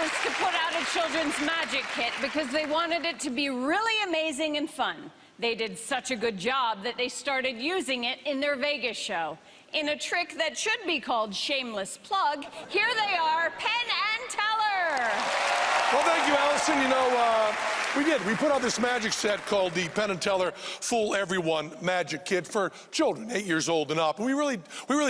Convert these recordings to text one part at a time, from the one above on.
wants to put out a children's magic kit because they wanted it to be really amazing and fun. They did such a good job that they started using it in their Vegas show. In a trick that should be called shameless plug, here they are, Penn and Teller. Well, thank you, Allison. You know, we put out this magic set called the Penn and Teller Fool Everyone Magic Kit for children 8 years old and up. And we really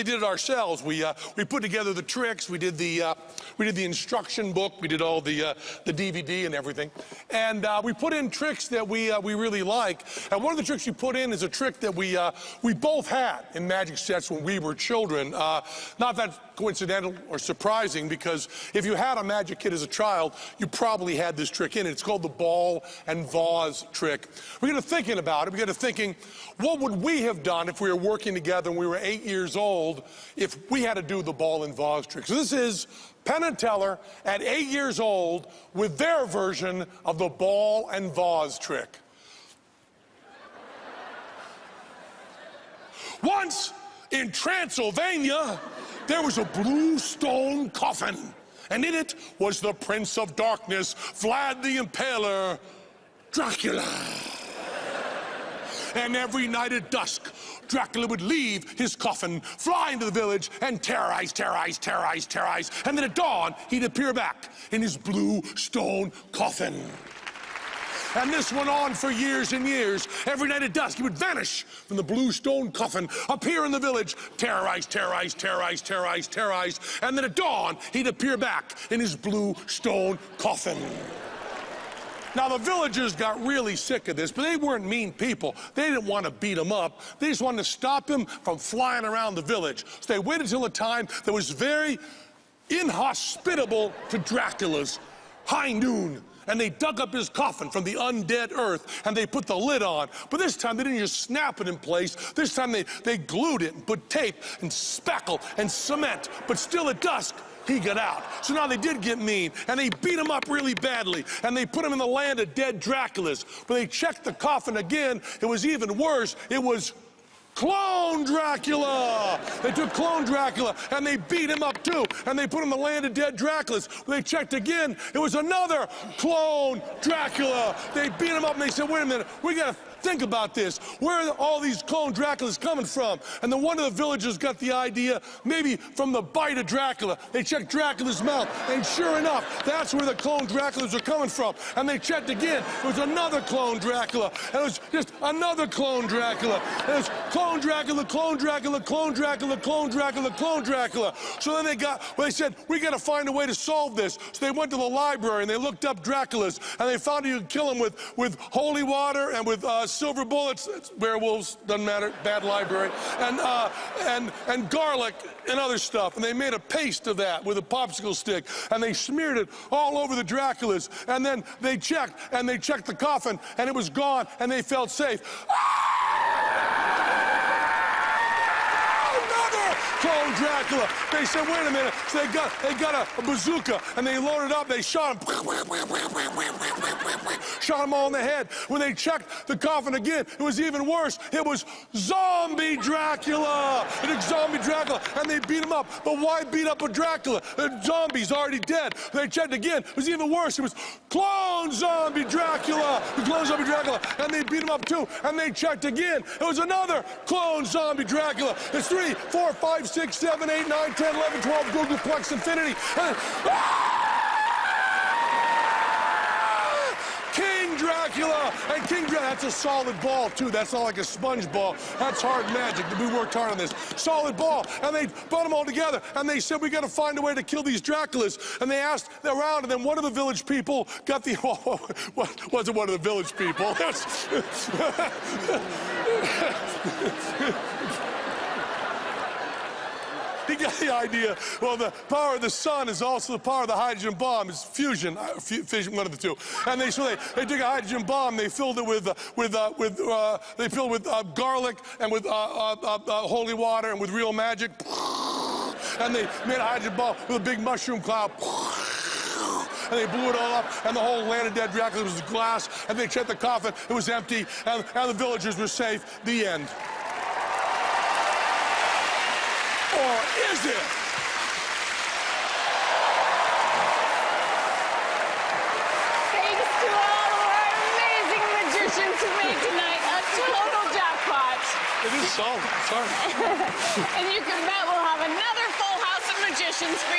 did it ourselves. We put together the tricks. We did the instruction book. We did all the DVD and everything. And we put in tricks that we really like. And one of the tricks we put in is a trick that we both had in magic sets when we were children. Not that coincidental or surprising, because if you had a magic kit as a child, you probably had this trick in it. It's called the ball and vase trick. We got to thinking about it. We got to thinking, what would we have done if we were working together when we were 8 years old if we had to do the ball and vase trick? So this is Penn and Teller at 8 years old with their version of the ball and vase trick. Once in Transylvania, there was a blue stone coffin, and in it was the Prince of Darkness, Vlad the Impaler, Dracula. And every night at dusk, Dracula would leave his coffin, fly into the village, and terrorize. And then at dawn, he'd appear back in his blue stone coffin. And this went on for years and years. Every night at dusk, he would vanish from the blue stone coffin, appear in the village, terrorize. And then at dawn, he'd appear back in his blue stone coffin. Now, the villagers got really sick of this, but they weren't mean people. They didn't want to beat him up. They just wanted to stop him from flying around the village. So they waited until a time that was very inhospitable to Dracula's high noon. And they dug up his coffin from the undead earth, and they put the lid on. But this time, they didn't just snap it in place. This time, they glued it and put tape and spackle and cement. But still at dusk, he got out. So now they did get mean, and they beat him up really badly, and they put him in the land of dead Draculas. But they checked the coffin again. It was even worse. It was Clone Dracula! They took Clone Dracula and they beat him up too, and they put him in the land of dead Draculas. When they checked again, it was another Clone Dracula. They beat him up and they said, wait a minute, we gotta think about this. Where are all these Clone Draculas coming from? And then one of the villagers got the idea, maybe from the bite of Dracula. They checked Dracula's mouth, and sure enough, that's where the Clone Draculas are coming from. And they checked again. It was another Clone Dracula. And it was just another Clone Dracula. And it was Clone Dracula, Clone Dracula, Clone Dracula, Clone Dracula, Clone Dracula. So then they said, we got to find a way to solve this. So they went to the library and they looked up Draculas, and they found you could kill them with holy water and with silver bullets. It's werewolves, doesn't matter, bad library, and garlic and other stuff. And they made a paste of that with a popsicle stick, and they smeared it all over the Draculas. And then they checked the coffin, and it was gone, and they felt safe. Clone Dracula. They said, wait a minute. So they got a bazooka, and they loaded up. They shot him. Shot him all in the head. When they checked the coffin again, it was even worse. It was Zombie Dracula. It was Zombie Dracula, and they beat him up. But why beat up a Dracula? The zombie's already dead. They checked again. It was even worse. It was Clone Zombie Dracula. The Clone Zombie Dracula, and they beat him up too. And they checked again. It was another Clone Zombie Dracula. It's 3, 4, 5, 6, 7, 8, 9, 10, 11, 12, Googleplex Infinity. King Dracula! And King Dracula, that's a solid ball, too. That's not like a sponge ball. That's hard magic. We worked hard on this. Solid ball. And they put them all together, and they said, we got to find a way to kill these Draculas. And they asked around, and then one of the village people got the... wasn't one of the village people. He got the idea. Well, the power of the sun is also the power of the hydrogen bomb. It's fusion, one of the two. And so they took a hydrogen bomb. They filled it with garlic and with holy water and with real magic. And they made a hydrogen bomb with a big mushroom cloud. And they blew it all up, and the whole land of dead Dracula was glass. And they checked the coffin. It was empty, and the villagers were safe. The end. Or is it? solved. Sorry. And you can bet we'll have another full house of magicians for